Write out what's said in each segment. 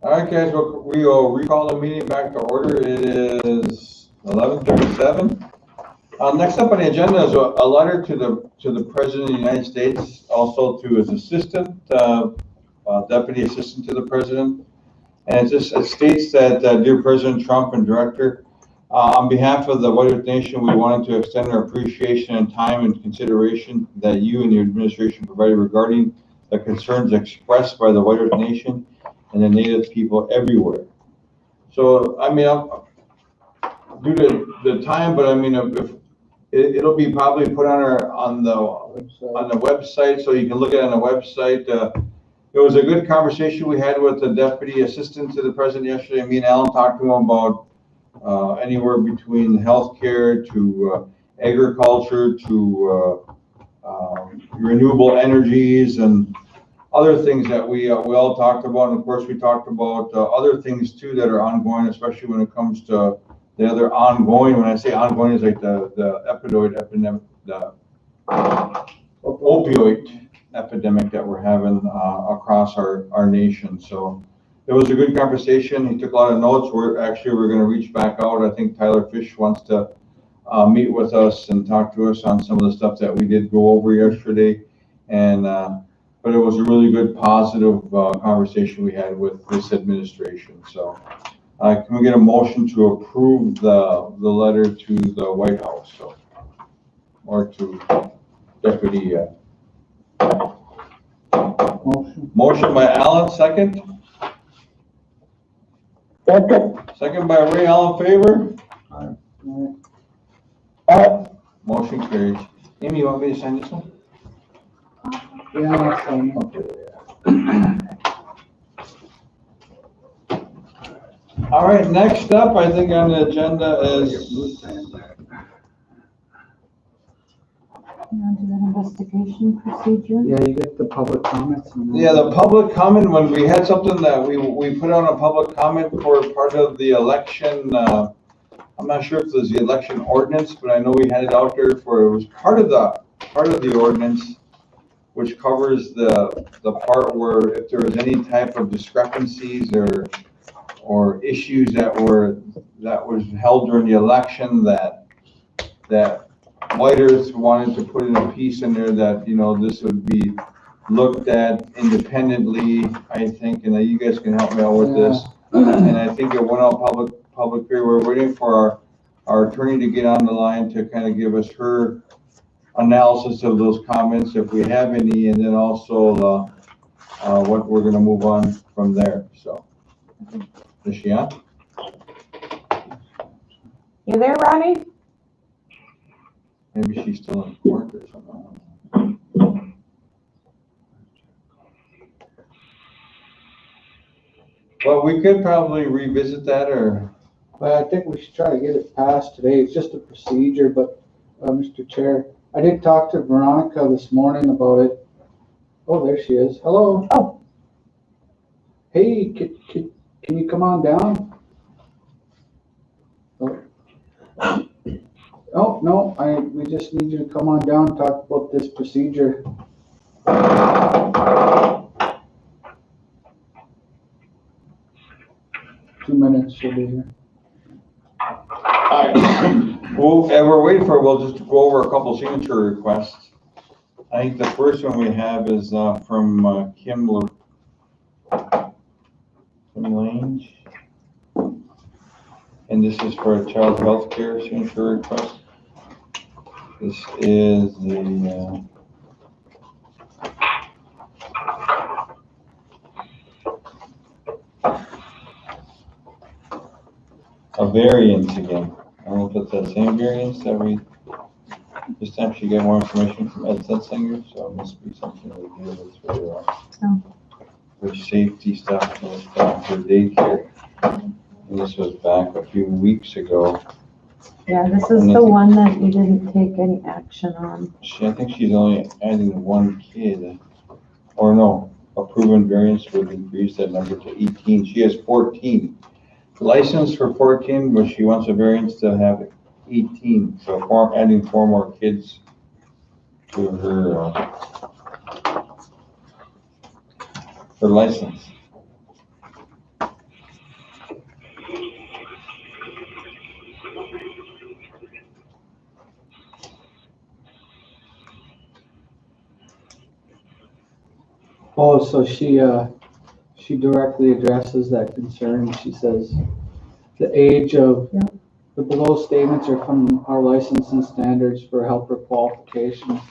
All right, guys, we will recall the meeting back to order. It is 11:37. Next up on the agenda is a letter to the President of the United States, also to his assistant, Deputy Assistant to the President. And it states that, Dear President Trump and Director, on behalf of the White Earth Nation, we wanted to extend our appreciation and time and consideration that you and your administration provided regarding the concerns expressed by the White Earth Nation and the Native people everywhere. So, I mean, due to the time, but I mean, if it'll be probably put on the website, so you can look at it on the website. It was a good conversation we had with the Deputy Assistant to the President yesterday. Me and Alan talked to him about anywhere between healthcare to agriculture to renewable energies and other things that we all talked about. And of course, we talked about other things too that are ongoing, especially when it comes to the other ongoing. When I say ongoing, is like the epidemic, the opioid epidemic that we're having across our nation. So it was a good conversation. He took a lot of notes. We're going to reach back out. I think Tyler Fish wants to meet with us and talk to us on some of the stuff that we did go over yesterday. And but it was a really good, positive conversation we had with this administration. So can we get a motion to approve the letter to the White House, or to Deputy? Motion by Alan, second. Second by Ray. All in favor? Aye. Motion carries. Amy, you want me to sign this one? Yeah, I'll sign it. All right, next up, I think on the agenda is On to the investigation procedure. Yeah, you get the public comments. yeah, the public comment, when we had something that we put on a public comment for part of the election. I'm not sure if it was the election ordinance, but I know we had it out there for, it was part of the ordinance, which covers the part where if there was any type of discrepancies or issues that was held during the election that White Earth wanted to put in a piece in there that, you know, this would be looked at independently, I think, and you guys can help me out with this. And I think it went out public here. We're waiting for our attorney to get on the line to kind of give us her analysis of those comments, if we have any, and then also what we're going to move on from there. So, is she on? You there, Ronnie? Maybe she's still in court or something. Well, we could probably revisit that, or. Well, I think we should try to get it passed today. It's just a procedure, but Mr. Chair, I did talk to Veronica this morning about it. Oh, there she is. Hello. Oh. Hey, can you come on down? Oh, no, we just need you to come on down and talk about this procedure. 2 minutes, she'll be here. All right. We're waiting for it. We'll just go over a couple signature requests. I think the first one we have is from Kim Lange. And this is for a child health care signature request. This is the a variance again. I don't know if it's the same variance that we this time she got more information from Ed Setzinger, so it must be something we deal with for safety stuff and stuff for daycare. And this was back a few weeks ago. Yeah, this is the one that you didn't take any action on. I think she's only adding one kid, or no, a proven variance would increase that number to 18. She has 14. Licensed for 14, but she wants a variance to have 18. So adding 4 more kids to her license. Oh, so she directly addresses that concern. She says the age of, Yeah. the below statements are from our licensing standards for helper qualifications.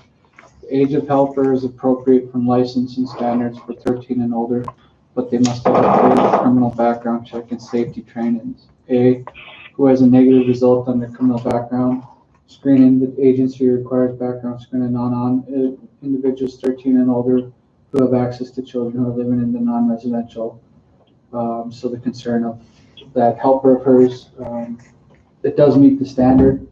The age of helper is appropriate from licensing standards for 13 and older, but they must have a criminal background check and safety trainings. A, who has a negative result on their criminal background screening. The agency requires background screening on individuals 13 and older who have access to children who are living in the non-residential. So the concern of that helper of hers, it does meet the standard.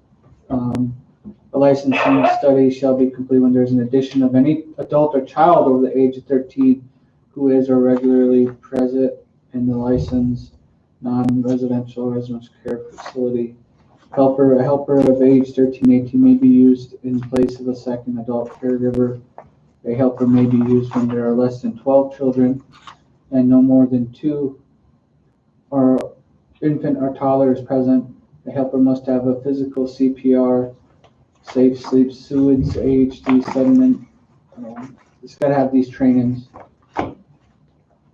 A licensing study shall be complete when there's an addition of any adult or child over the age of 13 who is or regularly present in the licensed non-residential residence care facility. A helper of age 13, 18 may be used in place of a second adult caregiver. A helper may be used when there are less than 12 children and no more than 2 or infant or toddler is present. A helper must have a physical CPR, safe sleep, SUIDS, AHD, sediment. It's got to have these trainings.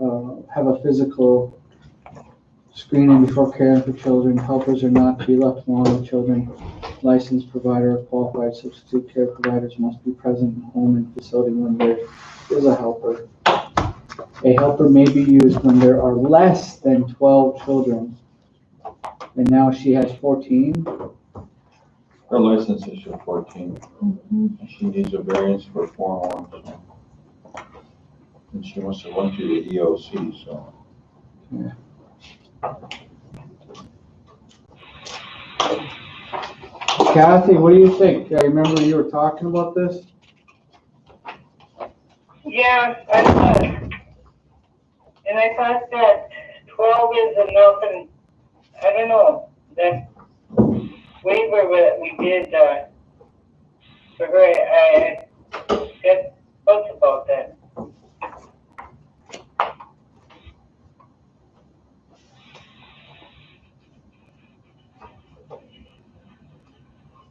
Have a physical screening before caring for children. Helpers are not to be left alone with children. Licensed provider or qualified substitute care providers must be present in home and facility when there is a helper. A helper may be used when there are less than 12 children. And now she has 14. Her license is for 14. Mhm. And she needs a variance for 4 more. So. And she wants to run through the EOC, so. Yeah. Kathy, what do you think? I remember you were talking about this. Yeah, I thought, and I thought that 12 is enough, and I don't know, that waiver that we did, for her, I got thoughts about that.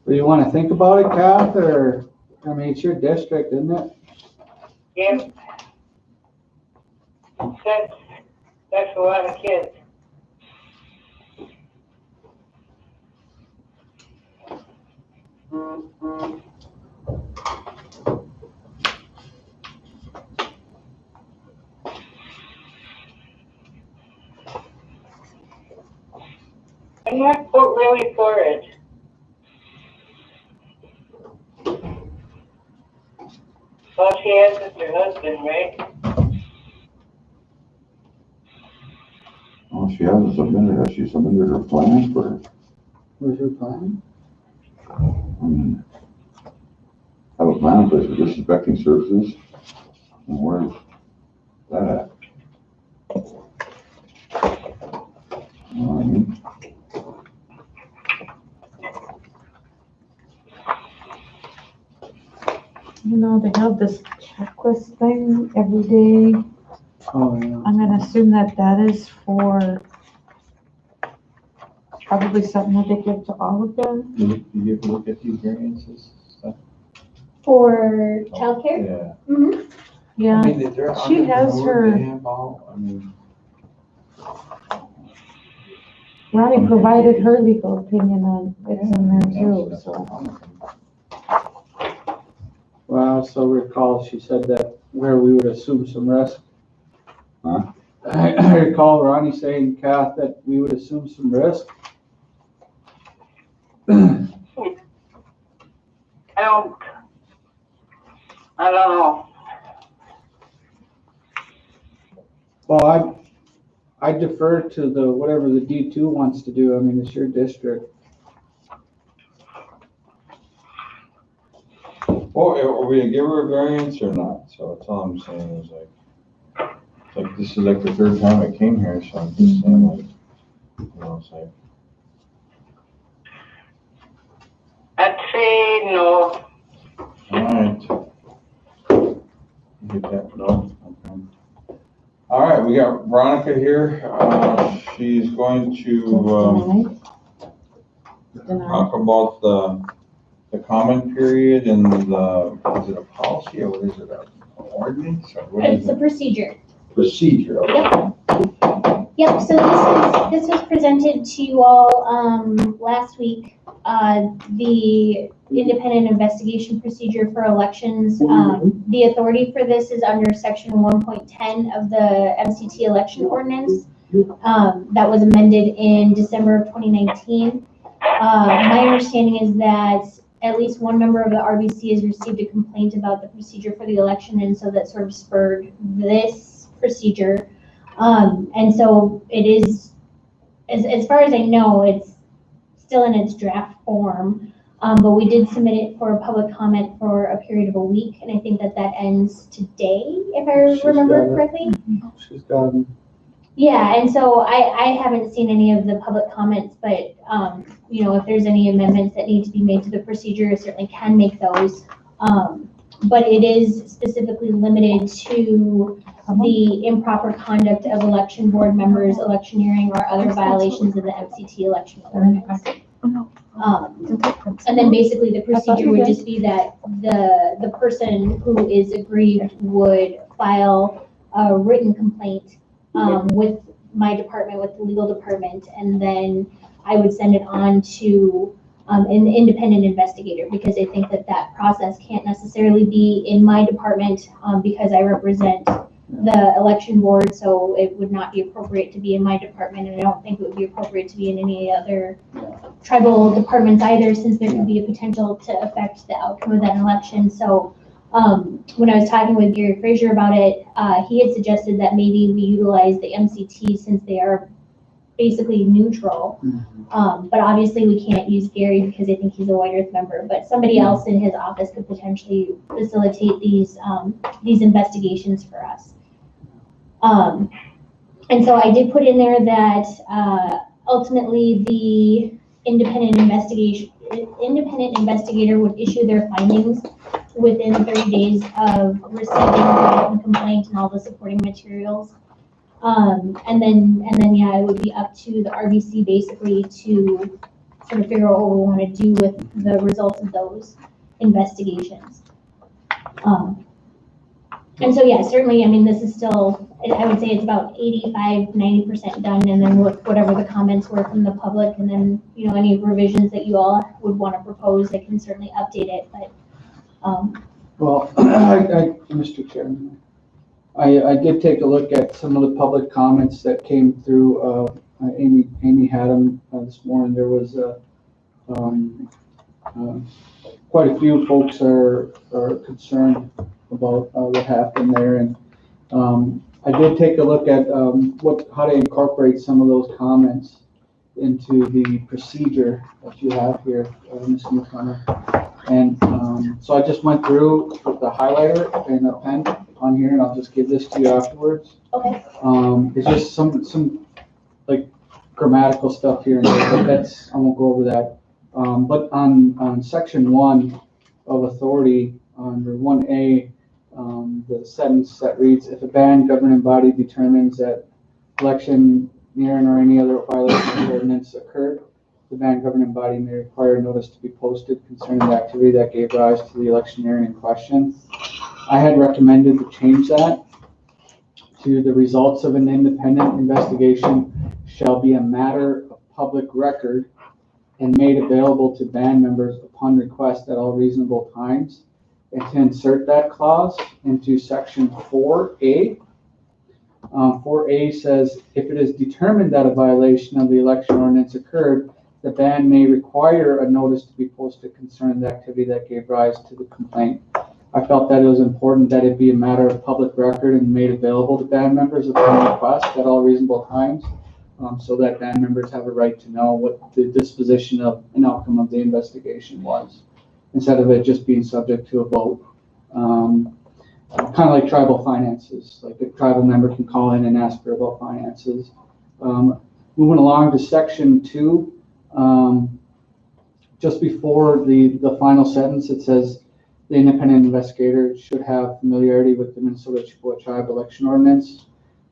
Do you want to think about it, Kath, or, I mean, it's your district, isn't it? Yeah. That's a lot of kids. I'm not really for it. All she has is her husband, right? Well, she hasn't submitted, has she submitted her plan for, Where's your plan? have a plan in place for disinfecting services? And where's that at? You know what I mean? You know, they have this checklist thing every day. Oh, yeah. I'm gonna assume that that is for probably something that they give to all of them. You get to look at these variances stuff? For childcare? Yeah. Mm-hmm. Yeah, I mean, they're she has entrepreneurs, her- they have all, I mean. Ronnie provided her legal opinion on it's in there too, so. Well, so recall, she said that where we would assume some risk. Huh? I recall Ronnie saying, Kath, that we would assume some risk. I don't know. Well, I defer to the, whatever the D2 wants to do. I mean, it's your district. Well, are we gonna give her a variance or not? So that's all I'm saying is like this is like the 3rd time I came here, so I'm just saying like, you know, it's like. I'd say no. Alright. Get that, no, okay. Alright, we got Veronica here, she's going to, Deny. talk about the comment period and is it a policy or what is it, an ordinance or what is It's a it? procedure. Procedure, okay. Yep, so this was presented to you all, last week. The independent investigation procedure for elections, the authority for this is under section 1.10 of the MCT election ordinance. That was amended in December of 2019. My understanding is that at least one member of the RBC has received a complaint about the procedure for the election, and so that sort of spurred this procedure. And so it is, as far as I know, it's still in its draft form. But we did submit it for a public comment for a period of a week, and I think that ends today, if I remember correctly. She's got Yeah, and so I haven't seen any of the public comments, but, you know, if there's any amendments that need to be made to the procedure, I certainly can make those. But it is specifically limited to the improper conduct of election board members, electioneering, or other violations of the MCT election ordinance. And then basically the procedure would just be that the person who is aggrieved would file a written complaint with my department, with the legal department, and then I would send it on to an independent investigator, because I think that process can't necessarily be in my department because I represent the election board, so it would not be appropriate to be in my department, and I don't think it would be appropriate to be in any other tribal departments either, since there could be a potential to affect the outcome of that election. So when I was talking with Gary Frazier about it, he had suggested that maybe we utilize the MCT since they are basically neutral. But obviously we can't use Gary because I think he's a White Earth member, but somebody else in his office could potentially facilitate these investigations for us. And so I did put in there that ultimately the independent investigator would issue their findings within 30 days of receiving the written complaint and all the supporting materials. And then, yeah, it would be up to the RBC basically to sort of figure out what we want to do with the results of those investigations. And so, yeah, certainly, I mean, this is still, I would say it's about 85–90% done, and then whatever the comments were from the public, and then, you know, any revisions that you all would want to propose, I can certainly update it, but. Well, Mr. Chairman, I did take a look at some of the public comments that came through. Amy had them this morning. There was quite a few folks are concerned about what happened there, and I did take a look at how to incorporate some of those comments into the procedure that you have here, Ms. Newcomer. And so I just went through with the highlighter and a pen on here, and I'll just give this to you afterwards. Okay. It's just some like grammatical stuff here and there, but I won't go over that. But on section 1 of authority, under 1A, the sentence that reads, if a band governing body determines that election near or any other violation of ordinance occurred, the band governing body may require notice to be posted concerning the activity that gave rise to the electioneering in question. I had recommended to change that to the results of an independent investigation shall be a matter of public record and made available to band members upon request at all reasonable times, and to insert that clause into section 4A. 4A says, if it is determined that a violation of the election ordinance occurred, the band may require a notice to be posted concerning the activity that gave rise to the complaint. I felt that it was important that it be a matter of public record and made available to band members upon request at all reasonable times, so that band members have a right to know what the disposition of an outcome of the investigation was, instead of it just being subject to a vote. Kind of like tribal finances, like a tribal member can call in and ask for about finances. Moving along to section 2, just before the final sentence, it says the independent investigator should have familiarity with the Minnesota Chippewa Tribe election ordinance.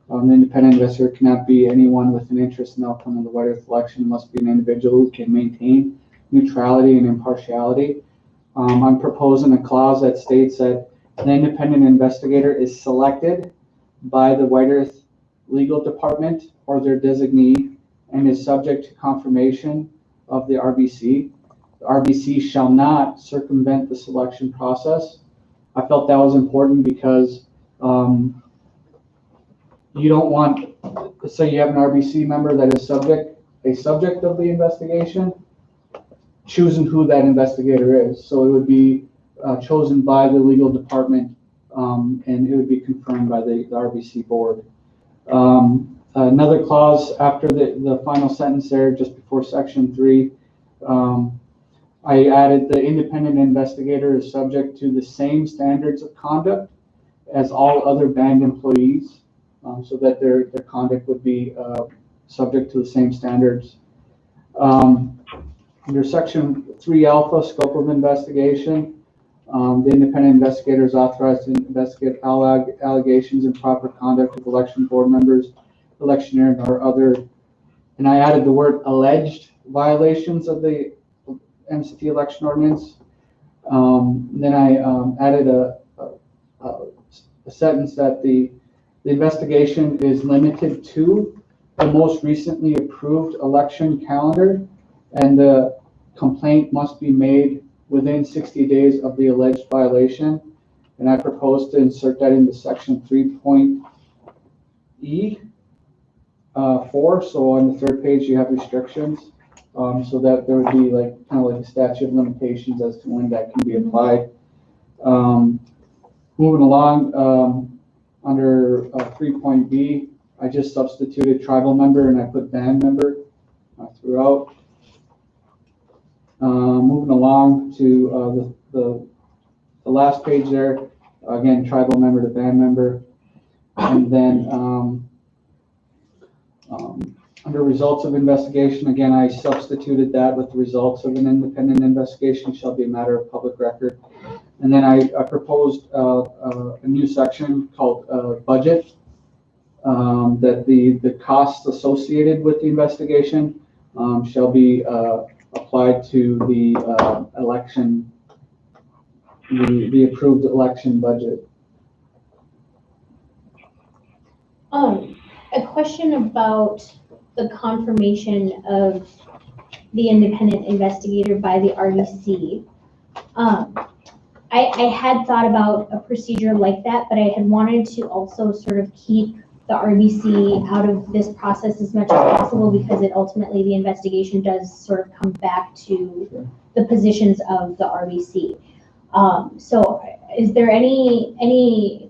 The independent investigator cannot be anyone with an interest in the outcome of the White Earth election. It must be an individual who can maintain neutrality and impartiality. I'm proposing a clause that states that an independent investigator is selected by the White Earth Legal Department or their designee and is subject to confirmation of the RBC. The RBC shall not circumvent the selection process. I felt that was important because you don't want, say you have an RBC member that is a subject of the investigation, choosing who that investigator is. So it would be chosen by the legal department, and it would be confirmed by the RBC board. Another clause after the final sentence there, just before section 3, I added the independent investigator is subject to the same standards of conduct as all other band employees, so that their conduct would be subject to the same standards. Under section 3 alpha, scope of investigation, the independent investigator is authorized to investigate all allegations of improper conduct of election board members, electioneer, or other, and I added the word alleged violations of the MCT election ordinance. Then I added a sentence that the investigation is limited to the most recently approved election calendar, and the complaint must be made within 60 days of the alleged violation. And I propose to insert that into section 3.E4. So on the third page, you have restrictions, so that there would be kind of like a statute of limitations as to when that can be applied. Moving along, under 3.B, I just substituted tribal member and I put band member throughout. Moving along to the last page there, again, tribal member to band member. And then under results of investigation, again, I substituted that with the results of an independent investigation shall be a matter of public record. And then I proposed a new section called budget, that the costs associated with the investigation shall be applied to the election, the approved election budget. A question about the confirmation of the independent investigator by the RBC. I had thought about a procedure like that, but I had wanted to also sort of keep the RBC out of this process as much as possible, because it ultimately, the investigation does sort of come back to the positions of the RBC. So is there any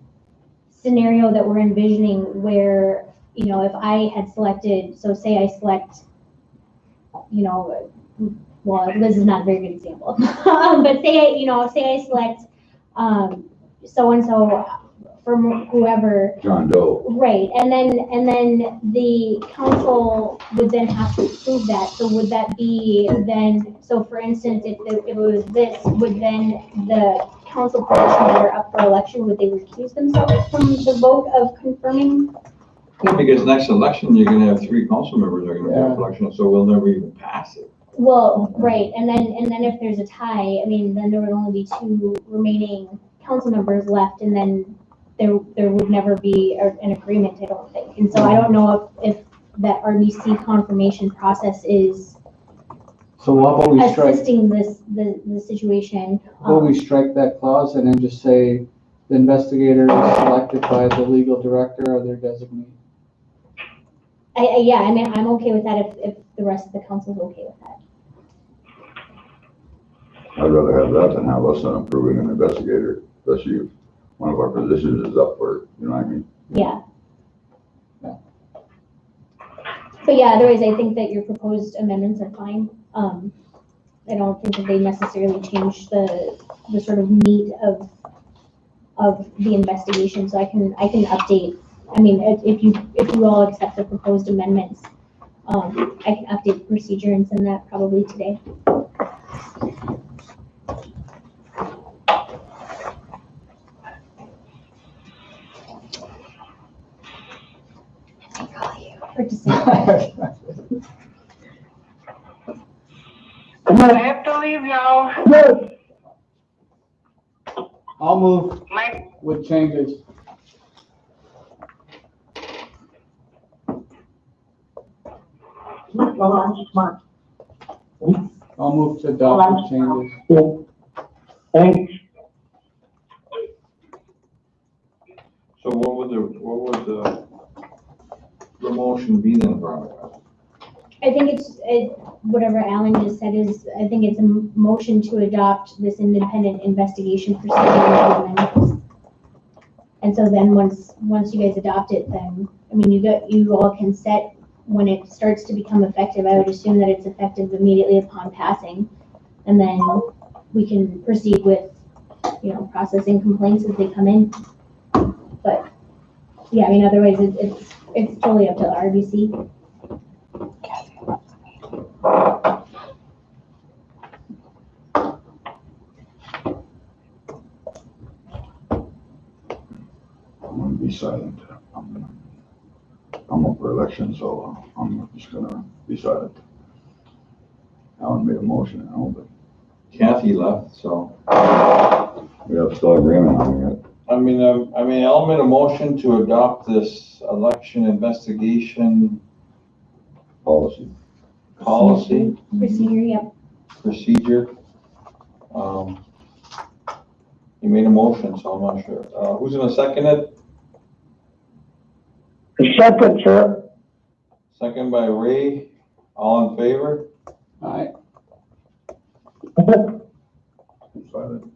scenario that we're envisioning where, if I had selected, so say I select, well, Liz is not a very good example, but say I select so-and-so from whoever. John Doe. Right, and then the council would then have to approve that. So would that be then, so for instance, if it was this, would then the council positions that are up for election, would they recuse themselves from the vote of confirming? Yeah, because next election, you're gonna have 3 council members that are gonna be up for election, so we'll never even pass it. Well, right, and then if there's a tie, then there would only be 2 remaining council members left, and then there would never be an agreement, I don't think. And so I don't know if that RBC confirmation process is So how about we strike, assisting the situation. will we strike that clause and then just say the investigator is selected by the legal director or their designee? Yeah, I'm okay with that if the rest of the council is okay with that. I'd rather have that than have us not approving an investigator, especially if one of our positions is up for it, you know what I mean? Yeah. But yeah, otherwise I think that your proposed amendments are fine. I don't think that they necessarily change the sort of meat of the investigation, so I can update. If you all accept the proposed amendments, I can update the procedure and send that probably today. I have to leave now. I'll move Mike, with changes. I'll move to adopt with changes. thanks. So what would the motion be then, Veronica? I think whatever Alan just said is, I think it's a motion to adopt this independent investigation procedure amendments. And so then once you guys adopt it, then, I mean, you all can set when it starts to become effective. I would assume that it's effective immediately upon passing. And then we can proceed with, processing complaints as they come in. But, yeah, I mean, otherwise it's totally up to the RBC. I'm gonna be silent. I'm up for election, so I'm just gonna be silent. Alan made a motion, but Kathy left, so. we have still agreement on it. I mean, I'll make a motion to adopt this election investigation Policy. policy, Procedure, yep. procedure. You made a motion, so I'm not sure. Who's gonna second it? Second, sir. Second by Ray. All in favor? Alright, Silent.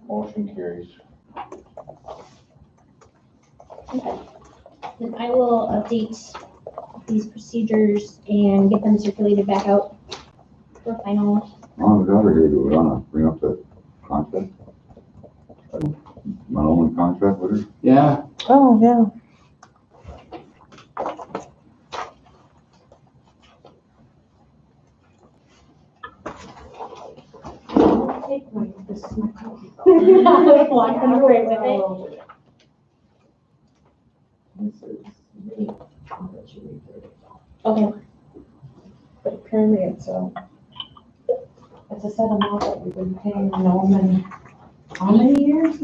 Motion carries. Okay. Then I will update these procedures and get them circulated back out for final. We got her here. Do we wanna bring up the contract? My own contract with her? yeah, Oh, yeah. Walk them right with it. Okay, But apparently it's a set amount that we've been paying Norman, how many years?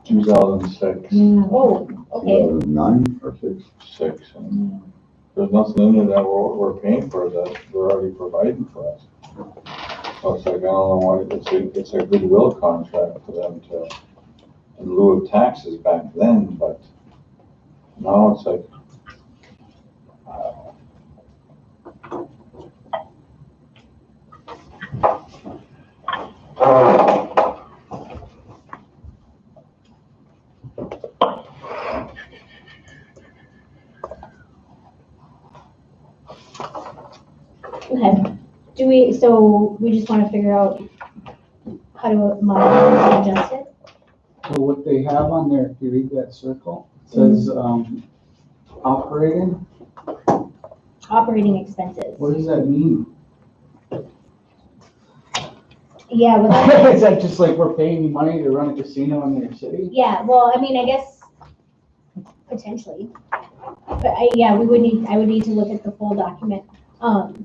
2006, Yeah. oh, okay. 2009 or 6? 6. And there's nothing in there that we're paying for that they're already providing for us. So it's like, I don't know why, it's a goodwill contract for them to, in lieu of taxes back then, but now it's like, I don't know. Okay, so we just wanna figure out how to modify and adjust it? so what they have on there, if you read that circle, it says, operating, Operating expenses. what does that mean? Yeah, well, Is that just like we're paying you money to run a casino in your city? yeah, well, I mean, I guess potentially. But I would need to look at the full document.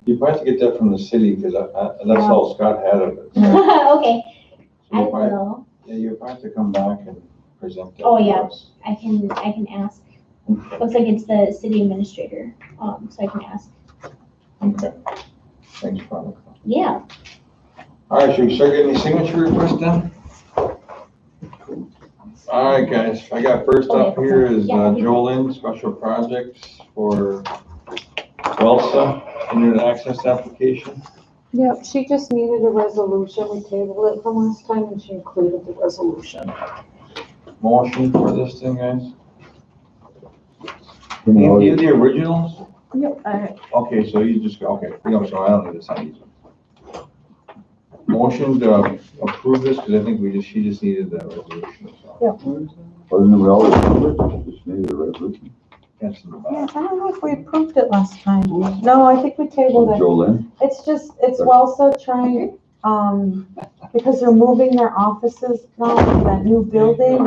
You probably have to get that from the city, because that's all Scott had of it. Okay, So I you probably- will, Yeah, you probably have to come back and present that. Oh, to yeah. us. I can ask. Okay. Looks like it's the city administrator, so I can ask. Okay. Thanks, Veronica. Yeah, All right, should we start getting these signature requests then? All right, guys, I got first up here is Yeah. Jolene, special projects for WELSA, internet access application. Yep, she just needed a resolution. We tabled it from last time and she included the resolution. Motion for this thing, guys. You You know, you the originals? Yep, Okay, so you just, okay, so I don't need to sign these. Motion to approve this, because I think she just needed that resolution, so. wasn't we always do it? Just needed a resolution. That's in the Yeah, back. I don't know if we approved it last time. No, I think we tabled it. Jolene? It's WELSA trying, because they're moving their offices now to that new building.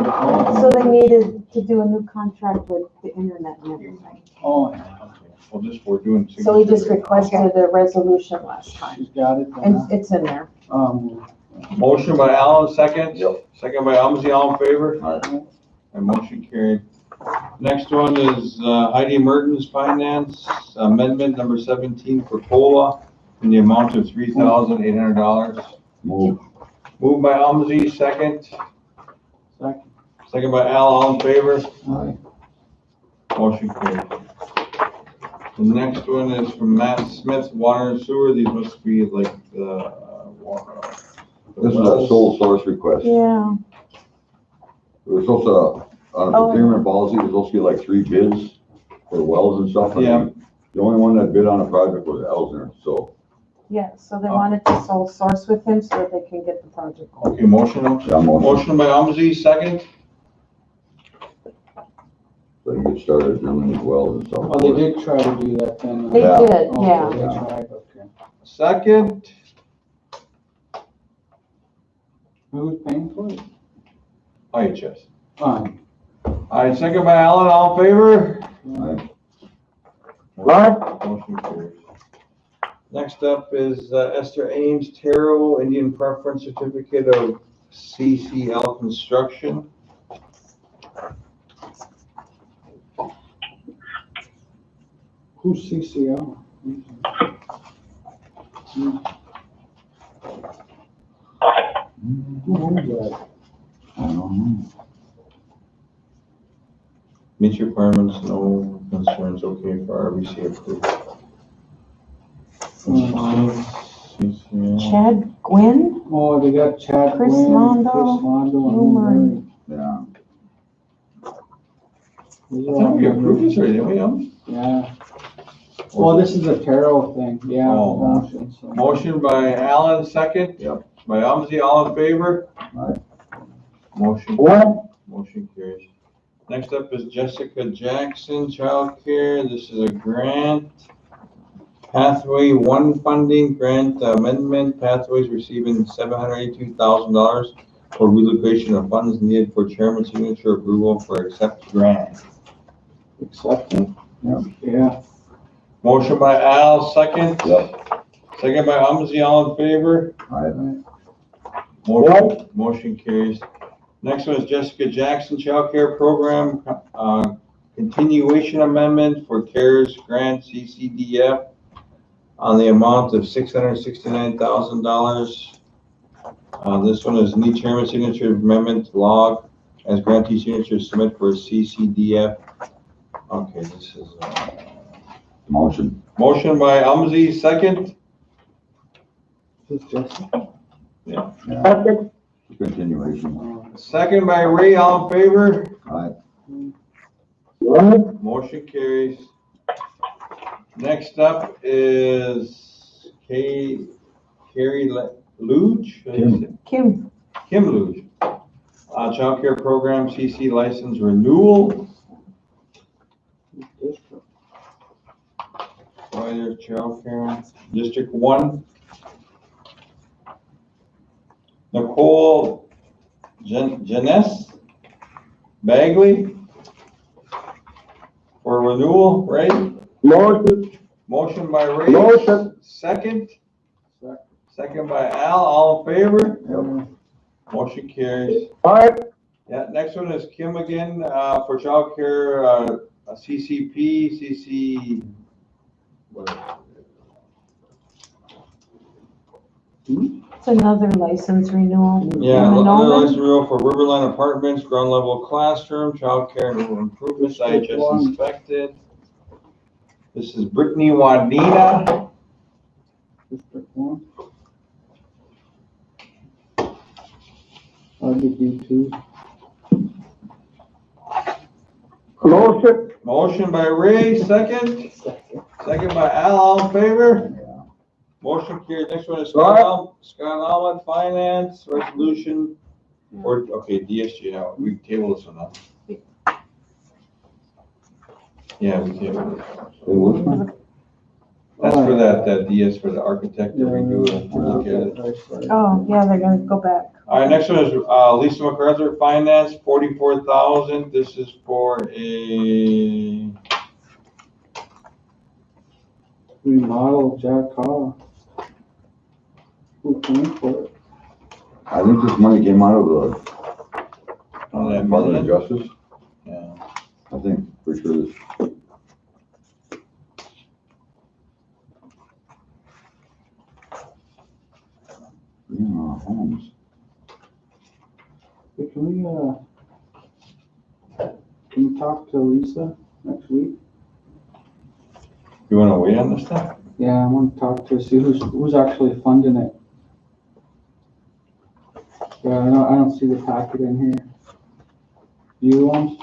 So they needed to do a new contract with the internet and everything. Oh, Well, we're doing. So we just signature. requested a resolution last time. she's got it. And it's in there. Motion by Allen, second. Yep. Second by Umsey, all in favor? Aye. And motion carried. Next one is Heidi Mertens Finance Amendment number 17 for COLA in the amount of $3,800. Move. Moved by Umsey, second. Second. Second by Al, all in favor? Aye. Motion carried. The next one is from Matt Smith, Water and Sewer. These must be like the water. This is a sole source request. Yeah, We're supposed to, on a Oh. procurement policy, there's supposed to be like 3 bids for wells and stuff. and Yeah. The only one that bid on a project was Elsner, so. yeah, so they wanted to sole source with him so that they can get the project going. Okay, motion. Yeah, motion. Motion by Umsey, second. So you get started drilling these wells and stuff. Oh, they did try to do that then. They Yeah. did, Oh, yeah. They tried, okay. Second. Who's paying for it? IHS. Fine. All right, second by Allen, all in favor? Aye. Motion carries. Next up is Esther Ames Terrell, Indian Preference Certificate of CCL Construction. Who's CCL? Who owns that? I don't know. Meets requirements, no concerns, okay for RBC approved. CCL. Chad Gwynn? Oh, they got Chad Chris Gwynn, Londo, Chris Londo, and Newman. Yeah. These I are thought all we approved this already, didn't we? Yeah. Well, this is a Terrell thing, yeah, Oh. motion, so. Motion by Allen, second. Yep. By Umsey, all in favor? Aye. Motion. Motion carries. Next up is Jessica Jackson, childcare. This is a grant. Pathway One funding grant amendment. Pathways receiving $782,000 for relocation of funds needed for chairman's signature approval for accept grant. Accepting? Yeah. Yeah. Motion by Al, second. Yep. Second by Umsey, all in favor? Aye. Motion carries. Next one is Jessica Jackson Child Care Program, continuation amendment for CARES Grant CCDF on the amount of $669,000. This one is need chairman signature amendment log as grantee signature submit for CCDF. Okay, this is, Motion. motion by Umsey, second. This is Jessica? Yeah. Continuation. Second by Ray, all in favor? Aye. Motion carries. Next up is Carrie Luge? Kim, Kim Luge. Child Care Program CC license renewal. Provider Child Care, District 1. Nicole Janess Bagley for renewal, right? Motion by Ray. Second. Second by Al, all in favor? Yep. Motion carries. Yeah, next one is Kim again, for childcare, CCP, CC. it's another license renewal. Yeah, Kim and another Nolan. license renewal for Riverline Apartments, ground level classroom, childcare and home improvements, IHS inspected. This is Brittany Wadena. District 1. RBC 2. Motion by Ray, second. Second by Al, all in favor? Motion carried. Next one is Scott Allen, Finance, Resolution, or, okay, DSG now. We table this one now. Yeah, we table it. That's for that DS for the architect to redo it, look at it. Oh, yeah, they're gonna go back. All right, next one is Lisa MacArthur, Finance, $44,000. This is for a Remodel Jack Hall. Who came for it? I think this money came out of the, that Department of million? Justice, Yeah. I think, for sure. Homes. Hey, can we talk to Lisa next week? You wanna wait on this stuff? Yeah, I want to talk to her, see who's actually funding it. Yeah, I don't see the packet in here. You want?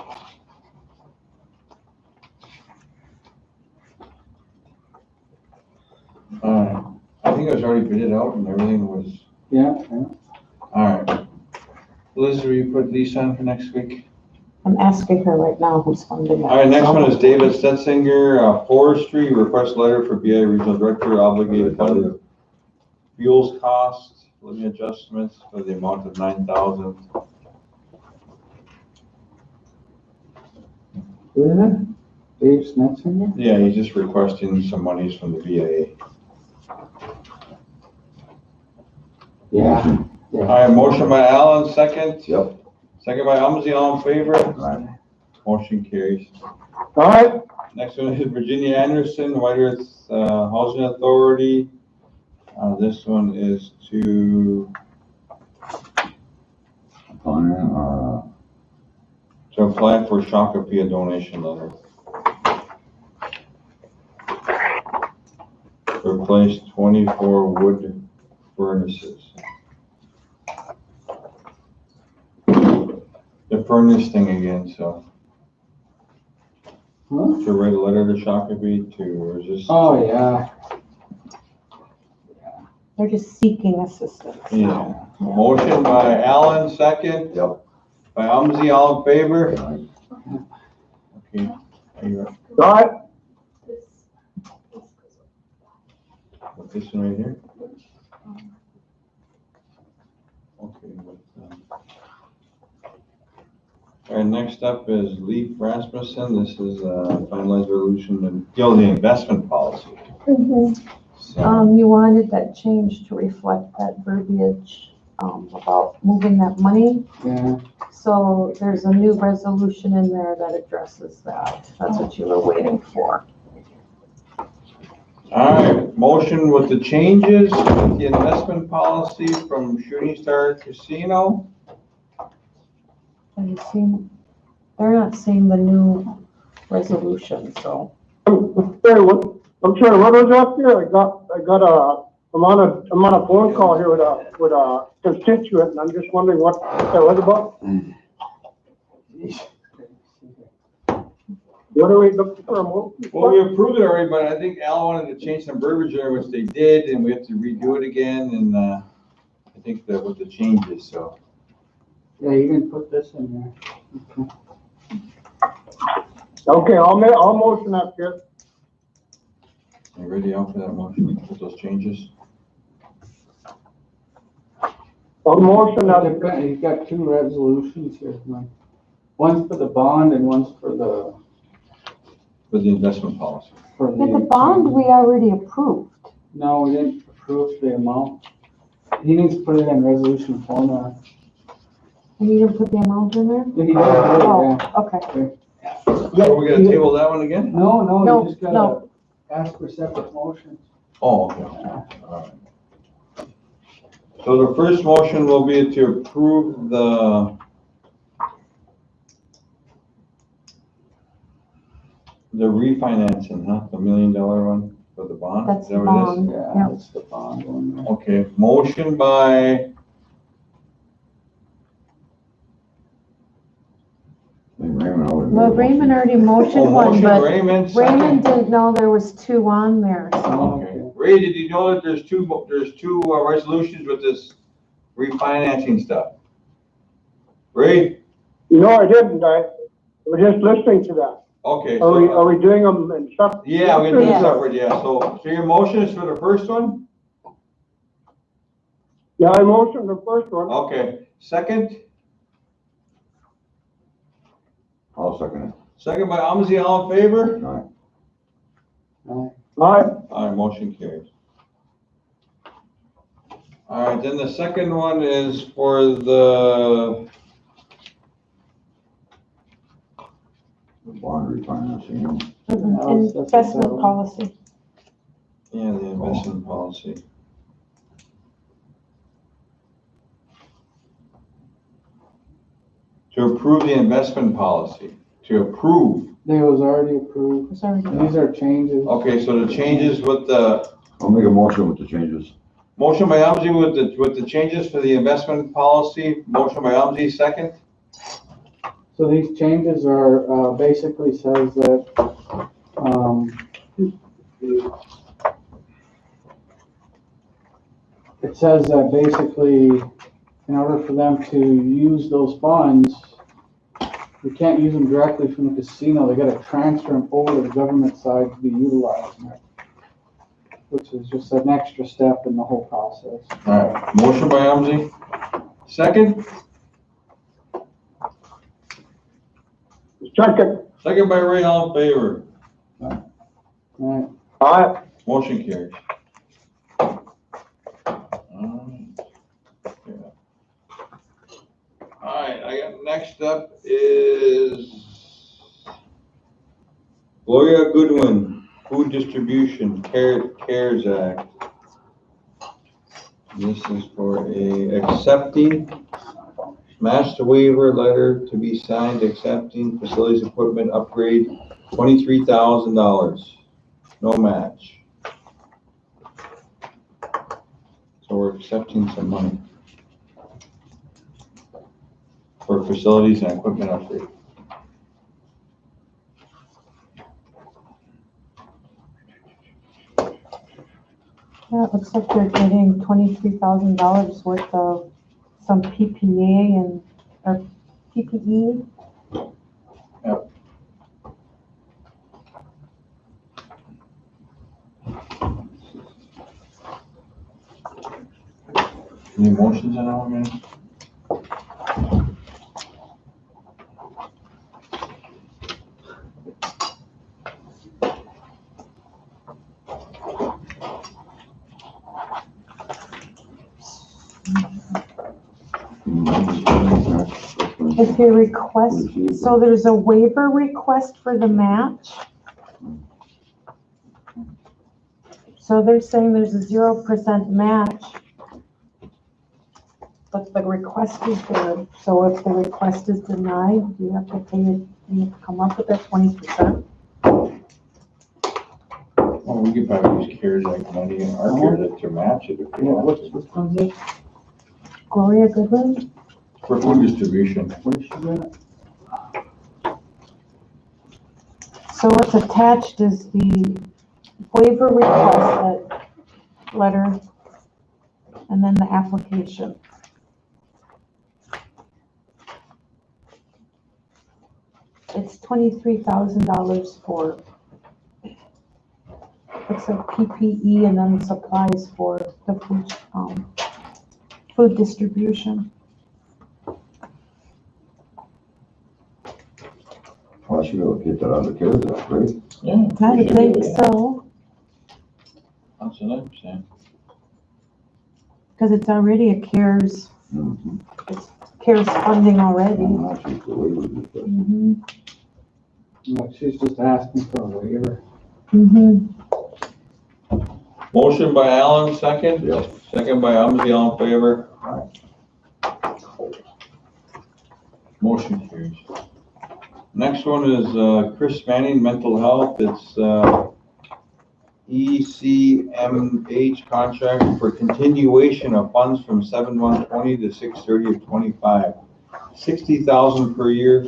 I think it was already bidded out and everything was, Yeah. alright. Liz, will you put Lisa on for next week? I'm asking her right now who's funding it. Alright, next one is David Stetzinger, Forestry, request letter for BI Regional Director, obligated fund fuels cost, living adjustments for the amount of $9,000. Who is it? Dave Snetzinger? Yeah, he's just requesting some monies from the BIA. Yeah. Alright, motion by Allen, second. Yep. Second by Umsey, all in favor? Right. Motion carries. Alright, Next one is Virginia Anderson, White Earth Housing Authority. This one is to apply for Shakopee donation letter. Replace 24 wood furnaces. The furnace thing again, so. Huh? To write a letter to Shakopee to, or is this? Oh, yeah. They're just seeking assistance. Yeah. Motion by Allen, second. Yep. By Umsey, all in favor? Right. Okay. Are you up? alright, With this one right here? Okay. All right, next up is Leif Rasmussen. This is finalized resolution and deal with the investment policy. So, You wanted that change to reflect that verbiage, about moving that money. Yeah. So there's a new resolution in there that addresses that. That's what you were waiting for. all right, motion with the changes, with the investment policy from Shooting Star Casino. Have you seen, they're not seeing the new resolution, so. I'm sorry, what was up here? I'm on a phone call here with a constituent, and I'm just wondering what that was about. What are we looking for a motion Well, we for? approved it already, but I think Al wanted to change some verbiage there, which they did, and we have to redo it again, and I think that with the changes, so. Yeah, you can put this in there. Okay, I'll motion that, yes. You ready out for that motion with those changes? I'll motion that. You've got two resolutions here, man. One's for the bond and one's for the. For the investment policy. For Yeah, the bond we already approved. No, we didn't approve the amount. He needs to put it in resolution format. And you didn't put the amount in there? Yeah, he does, yeah. Oh, okay. Are we gonna table that one again? No, No, you just gotta no. ask for separate motions. Oh, okay. All right. So the first motion will be to approve the refinancing, huh? The $1 million one for the bond? That's Is the that what it is? bond. Yeah, Yeah. that's the bond one there. Okay, motion by Well, Raymond already motioned one, motion but Raymond, Raymond second. didn't know there was two on there, so. Okay. Ray, did you know that there's two resolutions with this refinancing stuff? Ray? No, I didn't, I was just listening to that. Okay. Are we doing them in separate? Yeah, we're gonna do Yeah. separate, yeah. So your motion is for the first one? Yeah, I motioned the first one. Okay. Second? I'll second it. Second by Umsey, all in favor? All right. Alright, All right, motion carries. All right, then the second one is for the, Bond refinancing. Investment policy. yeah, the investment policy. To approve the investment policy, to approve. They was already approved. Sorry. These are changes. Okay, so the changes with the, I'll make a motion with the changes. motion by Umsey with the changes for the investment policy, motion by Umsey, second. So these changes are, basically says that, it says that basically, in order for them to use those funds, you can't use them directly from the casino, they gotta transfer them over to the government side to be utilized. Which is just an extra step in the whole process. All right, motion by Umsey, second, Second. second by Ray, all in favor, Right. Aye. motion carries. All right, I got, next up is Gloria Goodwin, Food Distribution, CARES Act. This is for accepting master waiver letter to be signed, accepting facilities equipment upgrade, $23,000, no match. So we're accepting some money for facilities and equipment upgrade. Yeah, it looks like they're getting $23,000 worth of some PPA and, or PPE. Yep. Any motions on that one, man? If you request, so there's a waiver request for the match. So they're saying there's a 0% match. But the request is there, so if the request is denied, you have to pay it, you have to come up with that 20%. Well, we could probably use CARES Act money in our CARES to match it if we Yeah, want which to. one's it? Gloria Goodwin? For food distribution. Where's she at? So what's attached is the waiver request letter and then the application. It's $23,000 for, looks like PPE and then supplies for the food distribution. Well, I should be able to get that out of the CARES Act, right? Yeah. I we should think do that. so, That's what I'm saying. because it's already a CARES, Mhm. CARES funding already. I'm not sure if the waiver is just- Mhm. No, she's just asking for a waiver. Mhm. Motion by Allen, second? Yes. Second by Umsey, all in favor? Motion carries. Next one is Chris Manning, Mental Health. It's ECMH contract for continuation of funds from 7/1/20 to 6/30 of 25. 60,000 per year,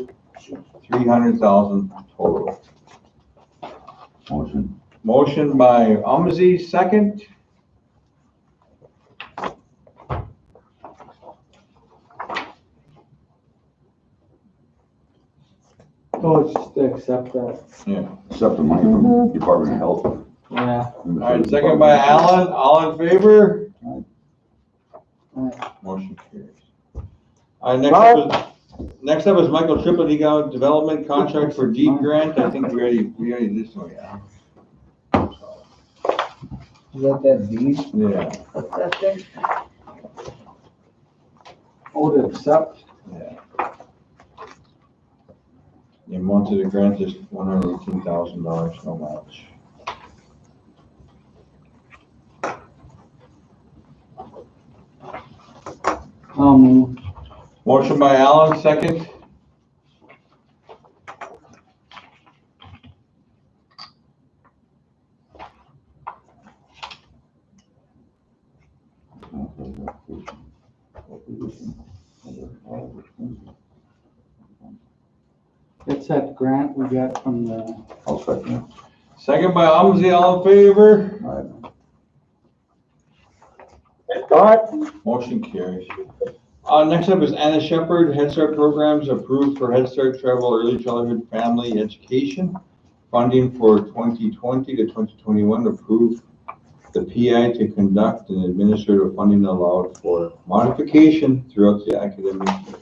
300,000 total. Motion. Motion by Umsey, second. Oh, it's just to accept that. Yeah. Accept the money from Department of Health. Yeah. All right, second by Allen, all in favor? Aye. Motion carries. All right, next up is Michael Triplett, he got development contract for deed grant, I think we already did this one, yeah. Is that deed? Yeah. What's that there? Oh, to accept? Yeah. The amount of the grant is $118,000, no match. Motion by Alan, second. It's that grant we got from the, I'll second it. Second by Umsey, all in favor? All right. Motion carries. Next up is Anna Shepherd, Head Start programs approved for Head Start travel early childhood family education. Funding for 2020 to 2021 approved the PI to conduct an administrative funding allowed for modification throughout the academic year.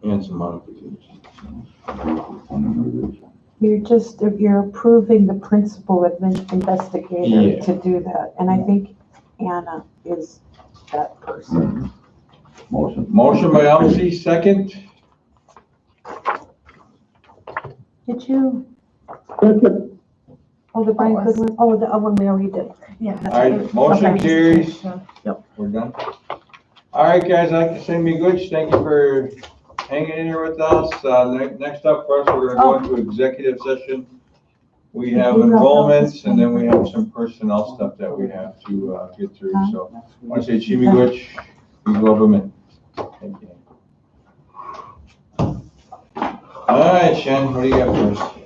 And some modifications. You're approving the principal investigator Yeah. to do that, and I think Anna is that person. Motion by Umsey, second. Did you, Second. oh, the Brian Goodwin, oh, the other one we already did. Yeah. All right, motion carries. Yep. We're done. All right, guys, I'd like to say me good. Thank you for hanging in here with us. Next up for us, we're gonna go into executive session. We have enrollments and then we have some personnel stuff that we have to get through. So I want to say Chimigwich, you government. Thank you. All right, Shen, what do you got for us?